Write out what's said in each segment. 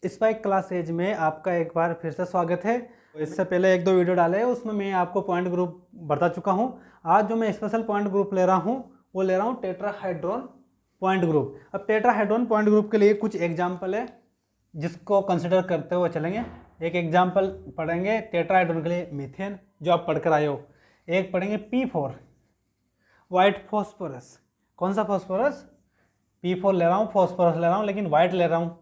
Spike classes में आपका एक बार फिर से स्वागत है। इससे पहले एक दो वीडियो डाले हैं, उसमें मैं आपको पॉइंट ग्रुप बता चुका हूं। आज जो मैं स्पेशल पॉइंट ग्रुप ले रहा हूं वो ले रहा हूं टेट्राहाइड्रोन पॉइंट ग्रुप। अब टेट्राहाइड्रोन पॉइंट ग्रुप के लिए कुछ एग्जाम्पल है जिसको कंसिडर करते हुए चलेंगे। एक एग्जाम्पल पढ़ेंगे टेट्राहाइड्रोन के लिए मीथेन जो आप पढ़कर आए हो। एक पढ़ेंगे P4 वाइट फॉस्फोरस। कौन सा फॉस्फोरस? P4 ले रहा हूँ, फॉस्फोरस ले रहा हूँ, लेकिन वाइट ले रहा हूँ,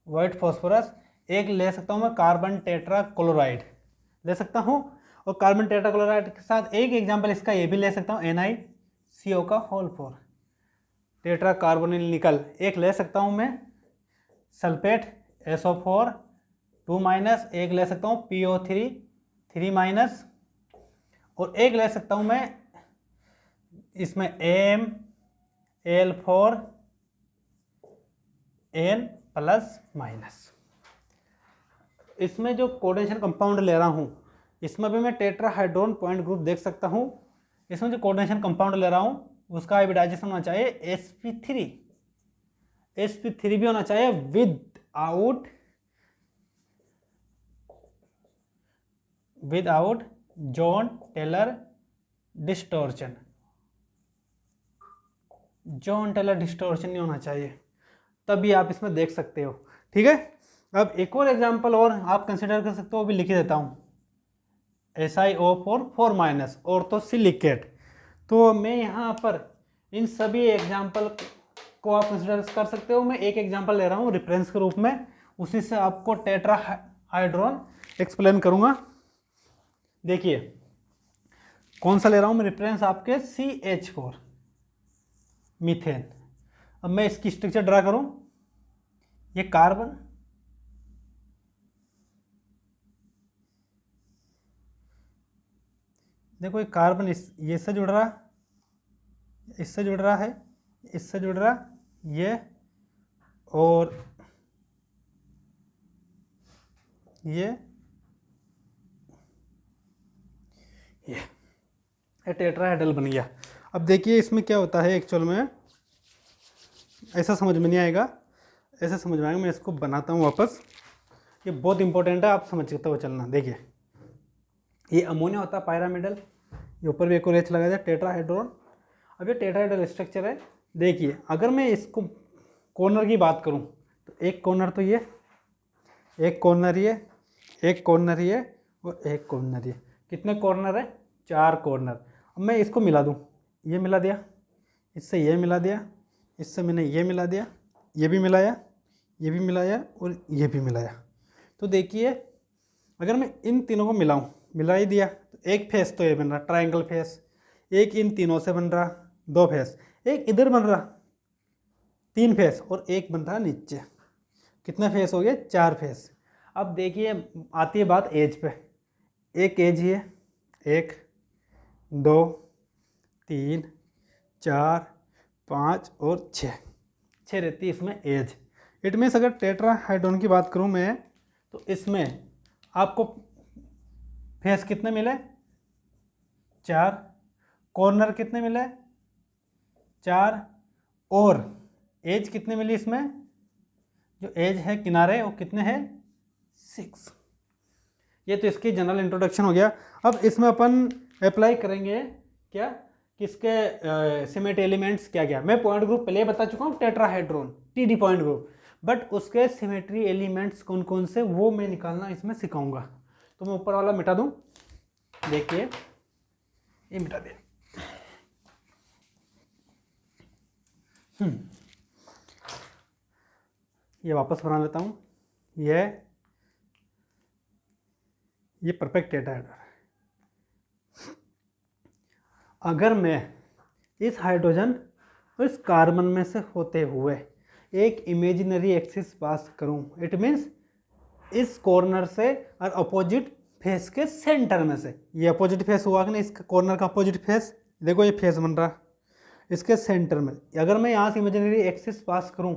वाइट फॉस्फोरस। एक ले सकता हूँ मैं कार्बन टेट्रा क्लोराइड ले सकता हूँ, और कार्बन टेट्रा क्लोराइड के साथ एक एग्जांपल इसका ये भी ले सकता हूँ NiCO का होल 4 टेट्रा कार्बोनिल निकल। एक ले सकता हूँ मैं सल्फेट SO4 2-, एक ले सकता हूँ PO3 3-, और एक ले सकता हूँ मैं इसमें AmAl4 N+-। इसमें जो कोऑर्डिनेशन कंपाउंड ले रहा हूँ इसमें भी मैं टेट्राहाइड्रोन पॉइंट ग्रुप देख सकता हूँ। इसमें जो कोऑर्डिनेशन कंपाउंड ले रहा हूँ उसका हाइब्रिडाइजेशन होना चाहिए sp3 भी होना चाहिए without Jahn Teller distortion. Jahn Teller distortion नहीं होना चाहिए, तभी आप इसमें देख सकते हो। ठीक है, अब एक और एग्जांपल और आप कंसिडर कर सकते हो, वो भी लिख देता हूँ SiO4 4- और तो सिलिकेट। तो मैं यहाँ पर इन सभी एग्जांपल को आप कंसिडर कर सकते हो। मैं एक एग्जांपल ले रहा हूँ रेफरेंस के रूप में, उसी से आपको टेट्राहाइड्रोन एक्सप्लेन करूँगा। देखिए कौन सा ले रहा हूँ मैं रेफरेंस, आपके CH4 मीथेन। अब मैं इसकी स्ट्रक्चर ड्रा करूँ, ये कार्बन, देखो ये कार्बन ये इससे जुड़ रहा, इससे जुड़ रहा है, इससे जुड़ रहा ये, और ये टेट्राहेड्रल बन गया। अब देखिए इसमें क्या होता है एक्चुअल में, ऐसा समझ में नहीं आएगा, ऐसा समझ में आएगा। मैं इसको बनाता हूँ वापस, ये बहुत इंपॉर्टेंट है, आप समझ सकते हो चलना। देखिए ये अमोनिया होता है पायरामिडल, ये ऊपर भी एक और H लगा दिया, टेट्राहाइड्रोन। अब ये टेट्राहाइड्रल स्ट्रक्चर है। देखिए अगर मैं इसको कॉर्नर की बात करूँ तो एक कॉर्नर तो ये, एक कॉर्नर ये, एक कॉर्नर ये, और एक कॉर्नर ये। कितने कॉर्नर है? 4 कॉर्नर। अब मैं इसको मिला दूँ, ये मिला दिया, इससे ये मिला दिया, इससे मैंने ये मिला दिया, ये भी मिलाया, ये भी मिलाया, और ये भी मिलाया। तो देखिए अगर मैं इन तीनों को मिलाऊं, मिला ही दिया, तो एक फेस तो ये बन रहा ट्रायंगल फेस, एक इन तीनों से बन रहा 2 फेस, एक इधर बन रहा 3 फेस, और एक बन रहा नीचे। कितने फेस हो गए? 4 फेस। अब देखिए आती है बात एज पे। एक एज ही है, 1 2 3 4 5 और 6 रहती है इसमें एज। इट मीन्स अगर टेट्राहाइड्रोन की बात करूं मैं, तो इसमें आपको फेस कितने मिले? 4। कॉर्नर कितने मिले? 4। और एज कितने मिली इसमें? जो एज है किनारे वो कितने हैं? 6। ये तो इसकी जनरल इंट्रोडक्शन हो गया। अब इसमें अपन अप्लाई करेंगे क्या, किसके सिमेट्री एलिमेंट्स क्या क्या। मैं पॉइंट ग्रुप पहले बता चुका हूँ टेट्राहाइड्रोन TD पॉइंट ग्रुप, बट उसके सिमेट्री एलिमेंट्स कौन कौन से वो मैं निकालना इसमें सिखाऊंगा। तो मैं ऊपर वाला मिटा दूं, देखिए ये मिटा दे। ये वापस बना लेता हूँ। ये परफेक्ट टेट्राहाइड्रोन। अगर मैं इस हाइड्रोजन और इस कार्बन में से होते हुए एक इमेजिनरी एक्सिस पास करूं, इट मीन्स इस कॉर्नर से और अपोजिट फेस के सेंटर में से, ये अपोजिट फेस हुआ कि नहीं, इस कॉर्नर का अपोजिट फेस, देखो ये फेस बन रहा, इसके सेंटर में अगर मैं यहाँ से इमेजिनरी एक्सिस पास करूँ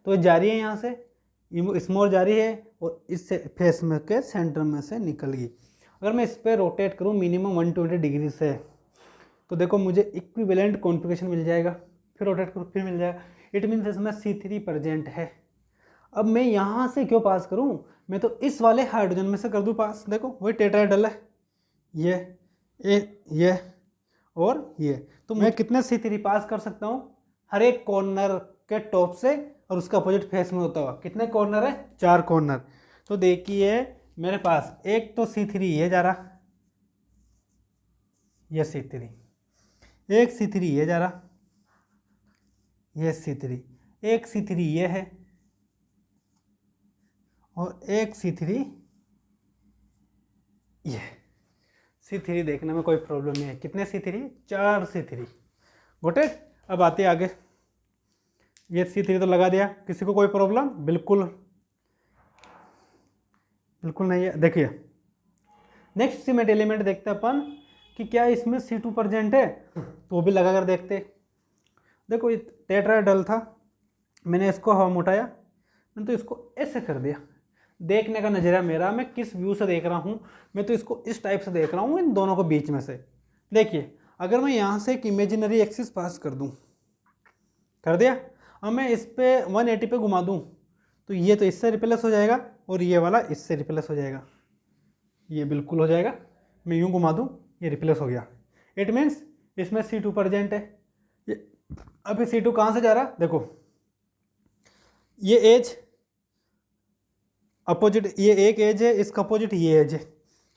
तो जा रही है यहाँ से, स्मॉल जा रही है, और इस फेस में के सेंटर में से निकल गई। अगर मैं इस पर रोटेट करूँ मिनिमम 120 डिग्री से, तो देखो मुझे इक्विवेलेंट कॉन्फ़िगरेशन मिल जाएगा। फिर रोटेट करो, फिर मिल जाएगा। इट मीन्स इसमें C3 प्रेजेंट है। अब मैं यहाँ से क्यों पास करूँ, मैं तो इस वाले हाइड्रोजन में से कर दूँ पास। देखो वही टेट्राहेड्रल है, ये और ये, तो मैं कितने C3 पास कर सकता हूँ, हर एक कॉर्नर के टॉप से और उसका अपोजिट फेस में होता हुआ। कितने कॉर्नर है, 4 कॉर्नर। तो देखिए मेरे पास एक तो C3 ये जा रहा, ये C3, एक C3 ये जा रहा, ये C3, एक C3 ये है और एक C3 ये। C3 देखने में कोई प्रॉब्लम नहीं है। कितने C3, 4 C3। Got it. अब आते आगे, ये C3 तो लगा दिया, किसी को कोई प्रॉब्लम, बिल्कुल बिल्कुल नहीं है। देखिए नेक्स्ट सीमेंट एलिमेंट देखते हैं अपन कि क्या इसमें C2 प्रेजेंट है, तो वो भी लगा कर देखते। देखो ये टेट्राहेड्रल था, मैंने इसको हम उठाया, मैंने तो इसको ऐसे कर दिया। देखने का नजरिया मेरा, मैं किस व्यू से देख रहा हूँ, मैं तो इसको इस टाइप से देख रहा हूँ, इन दोनों के बीच में से। देखिए अगर मैं यहाँ से एक इमेजिनरी एक्सिस पास कर दूँ, कर दिया, अब मैं इस पे 180 पे घुमा दूँ तो ये तो इससे रिप्लेस हो जाएगा और ये वाला इससे रिप्लेस हो जाएगा, ये बिल्कुल हो जाएगा। मैं यूँ घुमा दूँ, ये रिप्लेस हो गया। इट मीन्स इसमें C2 प्रेजेंट है। ये अभी C2 कहाँ से जा रहा, देखो ये एज अपोजिट, ये एक एज है, इसका अपोजिट ये एज है,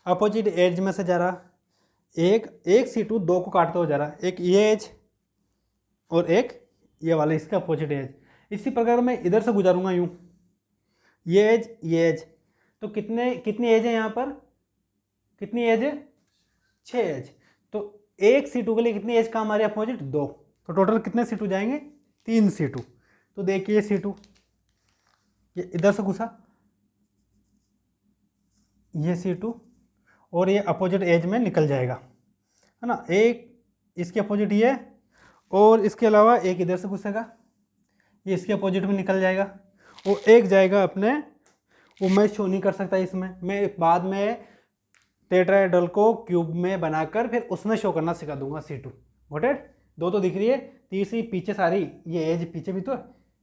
अपोजिट एज में से जा रहा। एक C2 दो को काटते हुए जा रहा, एक ये एज और एक ये वाला इसका अपोजिट एज। इसी प्रकार मैं इधर से गुजारूंगा यूं, ये एज, तो कितनी एज है यहाँ पर, कितनी एज है, 6 एज। तो एक C2 के लिए कितनी एज काम आ रही है अपोजिट, 2। तो टोटल कितने C2 जाएंगे, 3 C2। तो देखिए C2 ये इधर से घुसा, ये C2 और ये अपोजिट एज में निकल जाएगा, है ना। एक इसके अपोजिट ये और इसके अलावा एक इधर से घुसेगा, ये इसके अपोजिट में निकल जाएगा और एक जाएगा अपने, वो मैं शो नहीं कर सकता इसमें, मैं बाद में टेट्राहेड्रल को क्यूब में बनाकर फिर उसमें शो करना सिखा दूंगा C2। Got it. दो तो दिख रही है, तीसरी पीछे सारी ये एज पीछे भी तो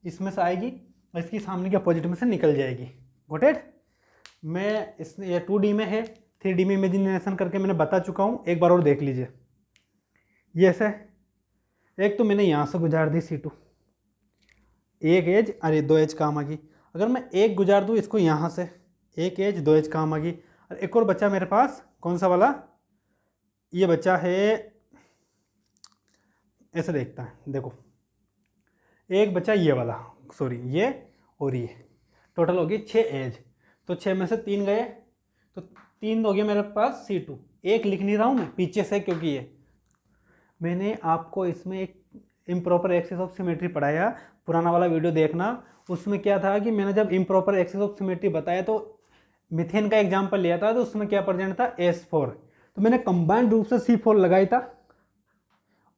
इसमें से आएगी और इसकी सामने के अपोजिट में से निकल जाएगी। Got it. मैं इस ये 2D में है, 3D में इमेजिनेशन करके मैंने बता चुका हूँ, एक बार और देख लीजिए। ये ऐसा है, एक तो मैंने यहाँ से गुजार दी C2, एक एज, अरे 2 एज काम आ गई। अगर मैं एक गुजार दूँ इसको यहाँ से, एक एज 2 एज काम आ गई। और एक और बच्चा मेरे पास, कौन सा वाला, ये बच्चा है, ऐसे देखता है, देखो एक बच्चा ये वाला, सॉरी ये और ये, टोटल हो गई 6 एज। तो 6 में से 3 गए, तो 3 हो गया मेरे पास C2। एक लिख नहीं रहा हूँ मैं पीछे से, क्योंकि ये मैंने आपको इसमें एक इम्प्रॉपर एक्सिस ऑफ सिमेट्री पढ़ाया, पुराना वाला वीडियो देखना। उसमें क्या था कि मैंने जब इम्प्रॉपर एक्सिस ऑफ सिमेट्री बताया तो मीथेन का एग्जाम्पल लिया था, तो उसमें क्या प्रेजेंट था, S4। तो मैंने कंबाइंड रूप से C4 लगाई था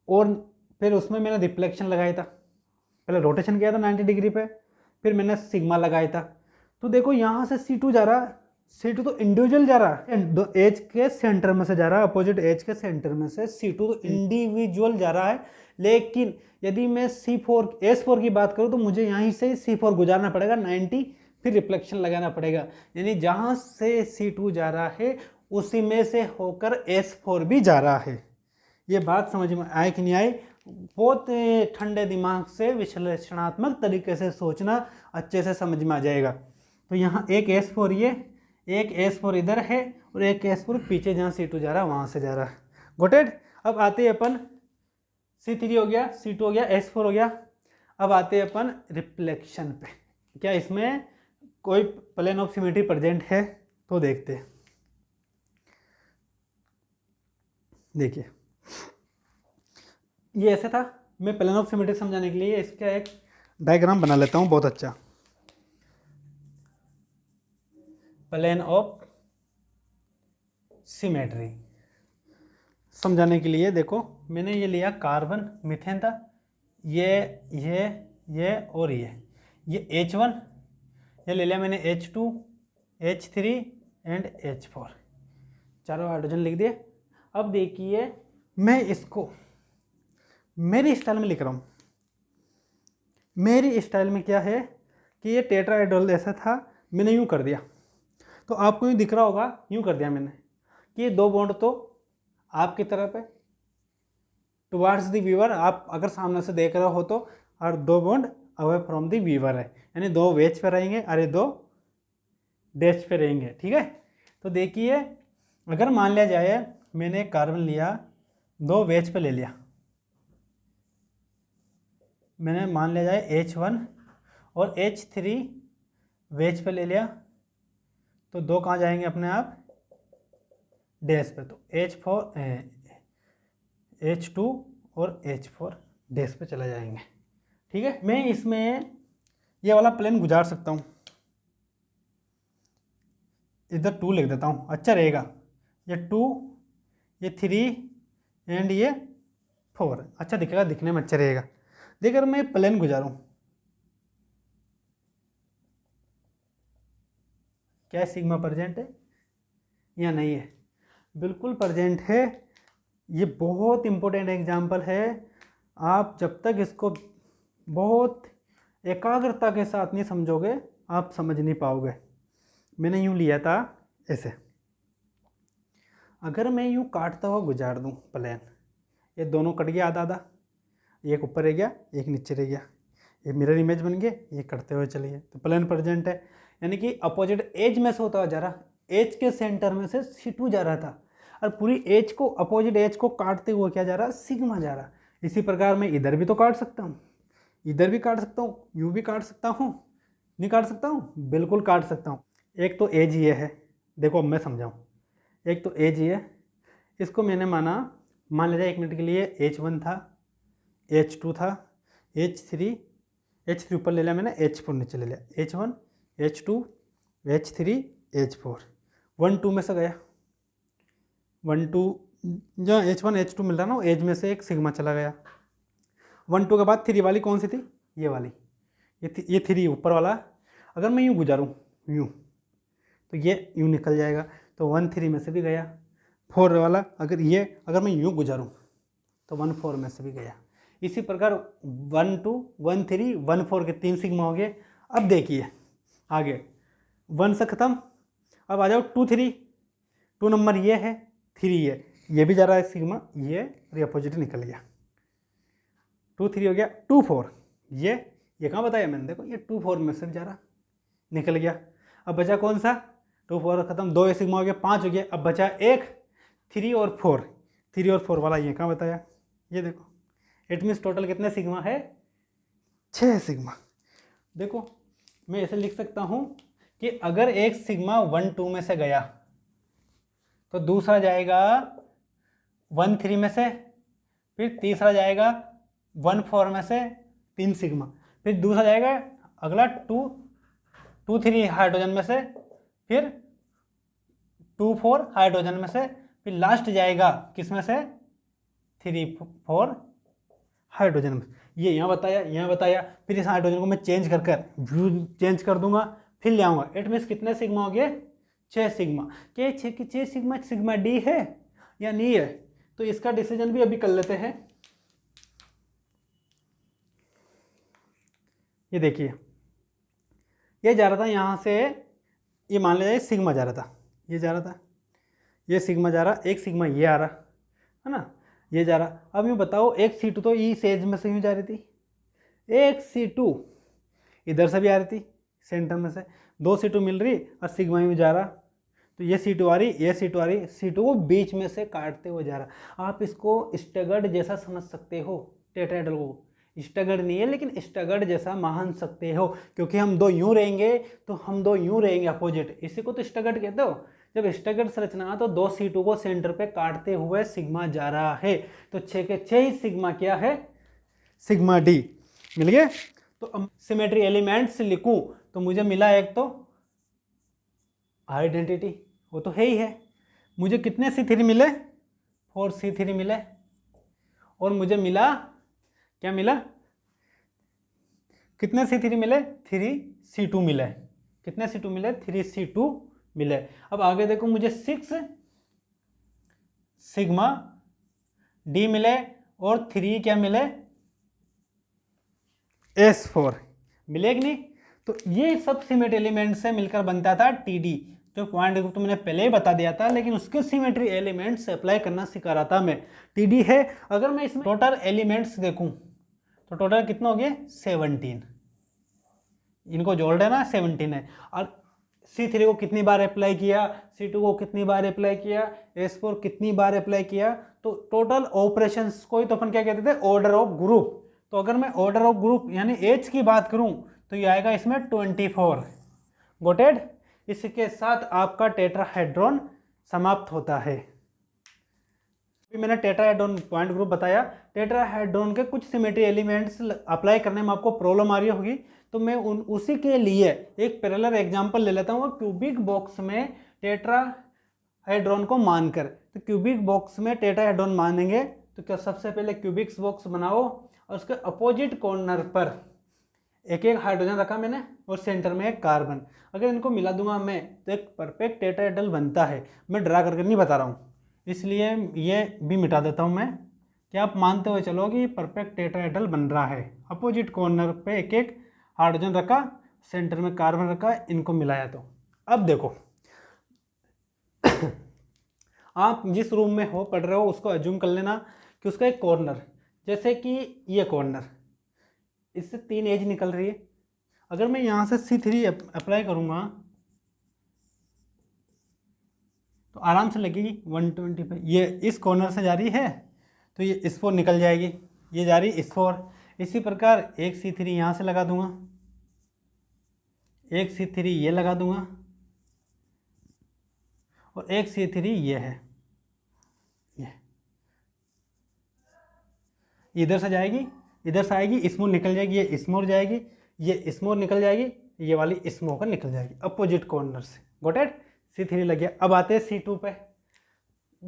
और फिर उसमें मैंने रिफ्लेक्शन लगाया था, पहले रोटेशन किया था 90 डिग्री पे, फिर मैंने सिग्मा लगाया था। तो देखो यहाँ से C2 जा रहा, C2 तो इंडिविजुअल जा रहा है, एज के सेंटर में से जा रहा है, अपोजिट एज के सेंटर में से C2 तो इंडिविजुअल जा रहा है। लेकिन यदि मैं S4 की बात करूँ तो मुझे यहीं से C4 गुजारना पड़ेगा 90, फिर रिफ्लेक्शन लगाना पड़ेगा। यानी जहाँ से C2 जा रहा है उसी में से होकर S4 भी जा रहा है। ये बात समझ में आए कि नहीं आई? बहुत ठंडे दिमाग से विश्लेषणात्मक तरीके से सोचना, अच्छे से समझ में आ जाएगा। तो यहाँ एक S4 ये, एक S4 इधर है और एक S4 पीछे जहाँ C2 जा रहा है वहाँ से जा रहा है। Got it. अब आते हैं अपन, C3 हो गया, C2 हो गया, S4 हो गया। अब आते हैं अपन रिफ्लेक्शन पे, क्या इसमें कोई प्लेन ऑफ सिमेट्री प्रेजेंट है, तो देखते हैं। देखिए ये ऐसे था, मैं प्लेन ऑफ सिमेट्री समझाने के लिए इसका एक डायग्राम बना लेता हूँ बहुत अच्छा। प्लेन ऑफ सिमेट्री समझाने के लिए देखो, मैंने ये लिया कार्बन, मीथेन था, ये और ये H1, ये ले लिया मैंने H2, H3 एंड H4, चारों हाइड्रोजन लिख दिए। अब देखिए मैं इसको मेरे स्टाइल में लिख रहा हूँ, मेरी स्टाइल में क्या है कि ये टेट्राहेड्रल ऐसा था, मैंने यूँ कर दिया, तो आपको यूँ दिख रहा होगा, यूँ कर दिया मैंने कि ये 2 बॉन्ड तो आपकी तरफ है टुवार्ड्स द व्यूअर, आप अगर सामने से देख रहे हो तो, और 2 bond away from the viewer है, यानी 2 वेज पे रहेंगे, अरे 2 डैश पे रहेंगे। ठीक है, तो देखिए अगर मान लिया जाए मैंने कार्बन लिया 2 वेज पे ले लिया, मैंने मान लिया जाए H1 और H3 वेज पे ले लिया, तो 2 कहाँ जाएंगे अपने आप डैश पे, तो H2 और H4 डैश पे चला जाएंगे। ठीक है, मैं इसमें ये वाला प्लेन गुजार सकता हूँ, इधर 2 लिख देता हूँ, अच्छा रहेगा, ये 2, ये 3 एंड ये 4, अच्छा दिखेगा, दिखने में अच्छा रहेगा। देखिए अगर मैं प्लेन गुजारूँ, क्या सिग्मा प्रेजेंट है या नहीं है? बिल्कुल प्रेजेंट है। ये बहुत इंपॉर्टेंट एग्जाम्पल है, आप जब तक इसको बहुत एकाग्रता के साथ नहीं समझोगे आप समझ नहीं पाओगे। मैंने यूँ लिया था ऐसे, अगर मैं यूँ काटता हुआ गुजार दूँ प्लेन, ये दोनों कट गया आधा आधा, एक ऊपर रह गया एक नीचे रह गया, ये मिरर इमेज बन गए, ये कटते हुए चले गए, तो प्लेन प्रेजेंट है। यानी कि अपोजिट एज में से होता हुआ जा रहा, एज के सेंटर में से C2 जा रहा था, और पूरी एज को अपोजिट एज को काटते हुए क्या जा रहा, सिग्मा जा रहा। इसी प्रकार मैं इधर भी तो काट सकता हूँ, इधर भी काट सकता हूँ, यूँ भी काट सकता हूँ, नहीं काट सकता हूँ, बिल्कुल काट सकता हूँ। एक तो एज ये है, देखो अब मैं समझाऊँ, एक तो एज ये, इसको मैंने मान लिया 1 मिनट के लिए H1 था, H2 था, H3 ऊपर ले लिया मैंने, H4 नीचे ले लिया, H1 H2 H3 H4, 1 2 में से गया, 1 2 जहाँ H1 H2 मिल रहा ना, एज में से एक सिग्मा चला गया। 1 2 के बाद 3 वाली कौन सी थी, ये वाली, ये 3 ऊपर वाला, अगर मैं यूँ गुजारूँ यूँ, तो ये यूँ निकल जाएगा, तो 1 3 में से भी गया। 4 वाला अगर मैं यूँ गुजारूँ तो 1 4 में से भी गया। इसी प्रकार 1 2 1 3 1 4 के 3 सिग्मा हो गए। अब देखिए आगे 1 से ख़त्म, अब आ जाओ 2 3, 2 नंबर ये है, 3 ये भी जा रहा है सिग्मा, ये अपोजिट निकल गया, 2 3 हो गया, 2 4 ये कहाँ बताया मैंने, देखो ये 2 4 में से जा रहा, निकल गया। अब बचा कौन सा, 2 4 खत्म, 2 सिग्मा हो गया, 5 हो गया, अब बचा एक 3 और 4, 3 और 4 वाला ये कहाँ बताया, ये देखो, इट मीन्स टोटल कितने सिग्मा है, 6 सिग्मा। देखो मैं ऐसे लिख सकता हूँ कि अगर एक सिग्मा 1 2 में से गया तो दूसरा जाएगा 1 3 में से, फिर तीसरा जाएगा 1 4 में से 3 सिग्मा, फिर दूसरा जाएगा अगला 2 3 हाइड्रोजन में से, फिर 2 4 हाइड्रोजन में से, फिर लास्ट जाएगा किस में से, 3 4 हाइड्रोजन में। ये यहाँ बताया, फिर इस हाइड्रोजन को मैं चेंज व्यू चेंज कर दूंगा, फिर ले आऊँगा। इट मीन्स कितने सिग्मा हो गए, 6 सिग्मा। क्या 6 सिग्मा डी है या नहीं है, तो इसका डिसीजन भी अभी कर लेते हैं। ये देखिए ये जा रहा था यहाँ से, ये मान लिया सिग्मा जा रहा था, ये जा रहा था, ये सिग्मा जा रहा, एक सिग्मा ये आ रहा है ना, ये जा रहा। अब यूँ बताओ एक C2 तो इस एज में से यूँ जा रही थी, एक C2 इधर से भी आ रही थी सेंटर में से, 2 C2 मिल रही और सिग्मा यूँ जा रहा, तो ये C2 आ रही, ये C2 आ रही, C2 को बीच में से काटते हुए जा रहा। आप इसको स्टगर्ड जैसा समझ सकते हो, टेट्राहेड्रल को स्टगर्ड नहीं है लेकिन स्टगर्ड जैसा मान सकते हो, क्योंकि हम 2 यूँ रहेंगे तो हम 2 यूँ रहेंगे अपोजिट, इसी को तो स्टगर्ड कहते हो। जब स्टगर्ड संरचना तो 2 C2 को सेंटर पे काटते हुए सिग्मा जा रहा है, तो 6 के 6 ही सिग्मा क्या है, सिग्मा डी मिल गए। तो अब सिमेट्री एलिमेंट्स लिखूं तो मुझे मिला एक तो आइडेंटिटी, वो तो है ही है, मुझे कितने C3 मिले, 4 C3 मिले, और मुझे मिला क्या मिला, कितने C3 मिले, 3 C2 मिले, कितने C2 मिले, 3 C2 मिले। अब आगे देखो मुझे 6 सिग्मा डी मिले और 3 क्या मिले, S4 मिलेगी नहीं। तो ये सब सिमेट्री एलिमेंट से मिलकर बनता था TD, जो पॉइंट ग्रुप तो मैंने पहले ही बता दिया था, लेकिन उसके सिमेट्री एलिमेंट्स से अप्लाई करना सिखा रहा था मैं। TD है। अगर मैं इसमें टोटल एलिमेंट्स देखूं तो टोटल कितना हो गया 17, इनको जोड़ देना 17 है। और C3 को कितनी बार अप्लाई किया, C2 को कितनी बार अप्लाई किया, S4 कितनी बार अप्लाई किया, तो टोटल ऑपरेशंस को ही तो अपन क्या कहते थे, ऑर्डर ऑफ ग्रुप। तो अगर मैं ऑर्डर ऑफ ग्रुप यानी एज की बात करूं तो ये आएगा इसमें 24। गोटेड। इसके साथ आपका टेट्राहेड्रॉन समाप्त होता है। अभी मैंने टेट्राहेड्रॉन पॉइंट ग्रुप बताया। टेट्राहेड्रॉन के कुछ सिमेट्री एलिमेंट्स अप्लाई करने में आपको प्रॉब्लम आ रही होगी, तो मैं उसी के लिए एक पैरेलल एग्जांपल ले लेता हूँ। क्यूबिक बॉक्स में टेट्राहेड्रॉन को मानकर, तो क्यूबिक बॉक्स में टेट्राहेड्रॉन मानेंगे तो क्या, सबसे पहले क्यूबिक बॉक्स बनाओ और उसके अपोजिट कॉर्नर पर एक एक हाइड्रोजन रखा मैंने और सेंटर में एक कार्बन। अगर इनको मिला दूंगा मैं तो एक परफेक्ट टेट्राहेड्रल बनता है। मैं ड्रा करके नहीं बता रहा हूँ, इसलिए ये भी मिटा देता हूँ मैं, कि आप मानते हुए चलो कि परफेक्ट टेट्राहेड्रल बन रहा है। अपोजिट कॉर्नर पे एक एक हाइड्रोजन रखा, सेंटर में कार्बन रखा, इनको मिलाया। तो अब देखो आप जिस रूम में हो पढ़ रहे हो उसको अज्यूम कर लेना कि उसका एक कॉर्नर, जैसे कि ये कॉर्नर, इससे 3 एज निकल रही है। अगर मैं यहाँ से C3 अप्लाई करूँगा तो आराम से लगेगी 125। ये इस कॉर्नर से जा रही है तो ये इस पर निकल जाएगी, ये जा रही इस पर। इसी प्रकार एक C3 यहाँ से लगा दूंगा, एक C3 ये लगा दूंगा और एक C3 ये है, ये इधर से जाएगी, इधर से आएगी, इसमोर निकल जाएगी, ये इसमोर जाएगी, ये इसमोर निकल जाएगी, ये वाली इसमोर का निकल जाएगी अपोजिट कॉर्नर से। Got it. C3 लग गया। अब आते हैं C2 पे।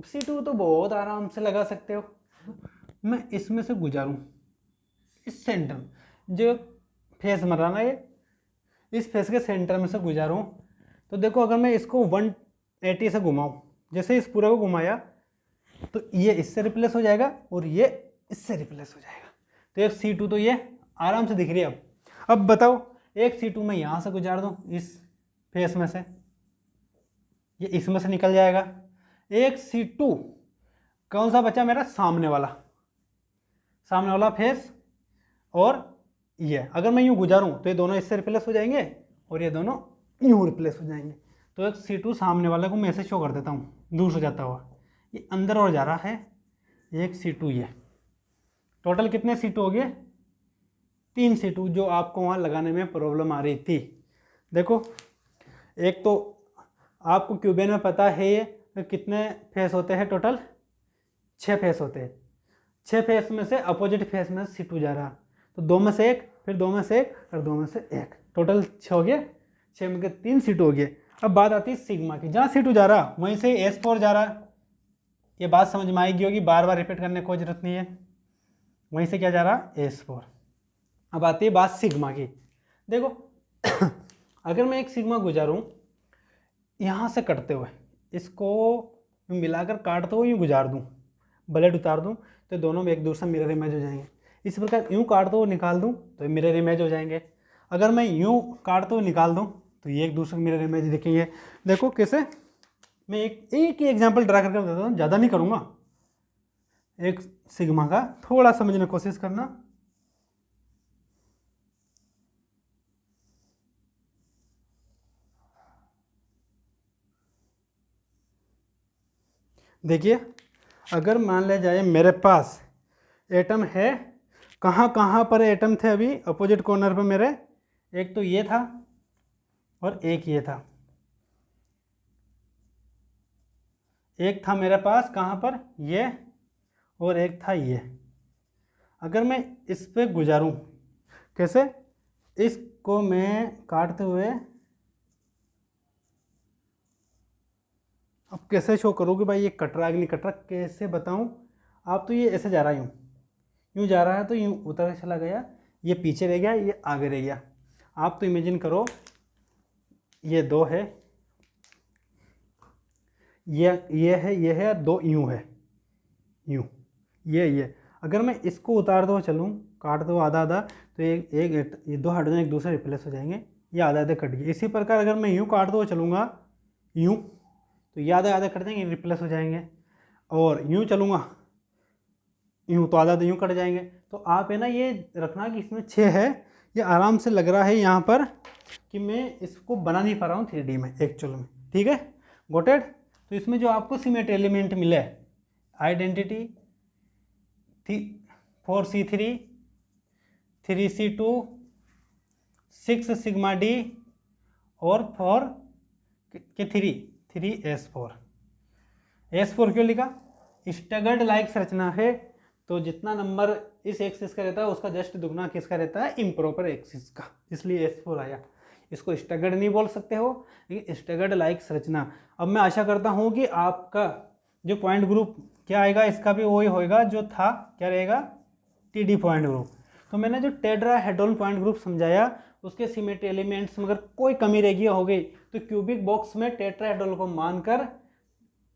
C2 तो बहुत आराम से लगा सकते हो। मैं इसमें से गुजारूं, इस सेंटर जो फेस मर रहा ना, ये इस फेस के सेंटर में से गुजारूं, तो देखो अगर मैं इसको 180 से घुमाऊं, जैसे इस पूरे को घुमाया तो ये इससे रिप्लेस हो जाएगा और ये इससे रिप्लेस हो जाएगा। तो एक C2 तो ये आराम से दिख रही है। अब बताओ, एक C2 मैं यहाँ से गुजार दूँ इस फेस में से, ये इसमें से निकल जाएगा। एक C2 कौन सा बचा मेरा, सामने वाला फेस, और ये अगर मैं यूँ गुजारूँ तो ये दोनों इससे रिप्लेस हो जाएंगे और ये दोनों यूँ रिप्लेस हो जाएंगे। तो एक C2 सामने वाले को मैं ऐसे शो कर देता हूँ दूर से जाता हुआ, ये अंदर और जा रहा है। एक C2 ये, टोटल कितने C2 हो गए, 3 C2 जो आपको वहाँ लगाने में प्रॉब्लम आ रही थी। देखो एक तो आपको क्यूबेन में पता है ये कितने फेस होते हैं, टोटल 6 फेस होते हैं। 6 फेस में से अपोजिट फेस में C2 जा रहा, तो 2 में से 1, फिर 2 में से 1 और 2 में से 1, टोटल 6 हो गए। 6 में के 3 C2 हो गए। अब बात आती है सिग्मा की। जहाँ C2 जा रहा वहीं से S4 जा रहा। ये बात समझ में आएगी होगी, बार बार रिपीट करने की कोई जरूरत नहीं है। वहीं से क्या जा रहा, S4। अब आती है बात सिग्मा की। देखो अगर मैं एक सिग्मा गुजारूँ यहाँ से कटते हुए, इसको मिलाकर काटते हुए यूँ गुजार दूँ, ब्लेड उतार दूँ, तो दोनों में एक दूसरे मिरर इमेज हो जाएंगे। इस प्रकार यूँ काटते हुए निकाल दूँ तो मिरर इमेज हो जाएंगे। अगर मैं यूँ काटते हुए निकाल दूँ तो ये एक दूसरे मिरर इमेज दिखेंगे। देखो कैसे, मैं एक ही एग्जाम्पल ड्रा करके बताता हूँ, ज़्यादा नहीं करूँगा। एक सिग्मा का थोड़ा समझने की कोशिश करना। देखिए अगर मान लिया जाए मेरे पास एटम है, कहाँ कहाँ पर एटम थे अभी अपोजिट कॉर्नर पर मेरे, एक तो ये था और एक ये था। एक था मेरे पास कहाँ पर, ये, और एक था ये। अगर मैं इस पे गुजारूं, कैसे, इसको मैं काटते हुए, अब कैसे शो करोगे भाई ये कट रहा है कि नहीं कट रहा, कैसे बताऊं। आप तो ये ऐसे जा रहा है, यूँ जा रहा है तो यूँ उतर चला गया, ये पीछे रह गया, ये आगे रह गया। आप तो इमेजिन करो ये 2 है, ये है और 2 यूँ है, यूँ ये। अगर मैं इसको उतार दो चलूँ, काट दो आधा आधा, तो ये दो हाइड्रोजन एक दूसरे रिप्लेस हो जाएंगे, ये आधे आधे कट गए। इसी प्रकार अगर मैं यूँ काट दो चलूँगा यूँ, तो ये आधे आधे कट जाएंगे, रिप्लेस हो जाएंगे। और यूँ चलूँगा यूँ, तो आधा आधे यूँ कट जाएंगे। तो आप है ना ये रखना कि इसमें 6 है, ये आराम से लग रहा है यहाँ पर कि मैं इसको बना नहीं पा रहा हूँ 3D में एक्चुअल में, ठीक है, गॉट इट। तो इसमें जो आपको सिमेट्री एलिमेंट मिले, identity 4C3, 3C2, 6 sigma D और 4 के 3S4। S4 क्यों लिखा? स्टैगर्ड लाइक संरचना है, तो जितना नंबर इस एक्सिस का रहता है उसका जस्ट दुगना किसका रहता है? इम्प्रॉपर एक्सिस का, इसलिए S4 आया। इसको स्टैगर्ड नहीं बोल सकते हो, लेकिन स्टैगर्ड लाइक संरचना। अब मैं आशा करता हूँ कि आपका जो पॉइंट ग्रुप क्या आएगा, इसका भी वही होएगा जो था, क्या रहेगा? TD point group. तो मैंने जो टेट्राहेड्रल पॉइंट ग्रुप समझाया उसके सिमेट्री एलिमेंट्स में अगर कोई कमी रह गई हो गई तो क्यूबिक बॉक्स में टेट्राहेड्रल को मानकर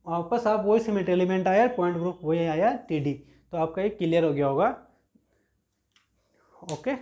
वापस आप वही सिमेट्री एलिमेंट आया, पॉइंट ग्रुप वही आया TD। तो आपका ये क्लियर हो गया होगा। ओके।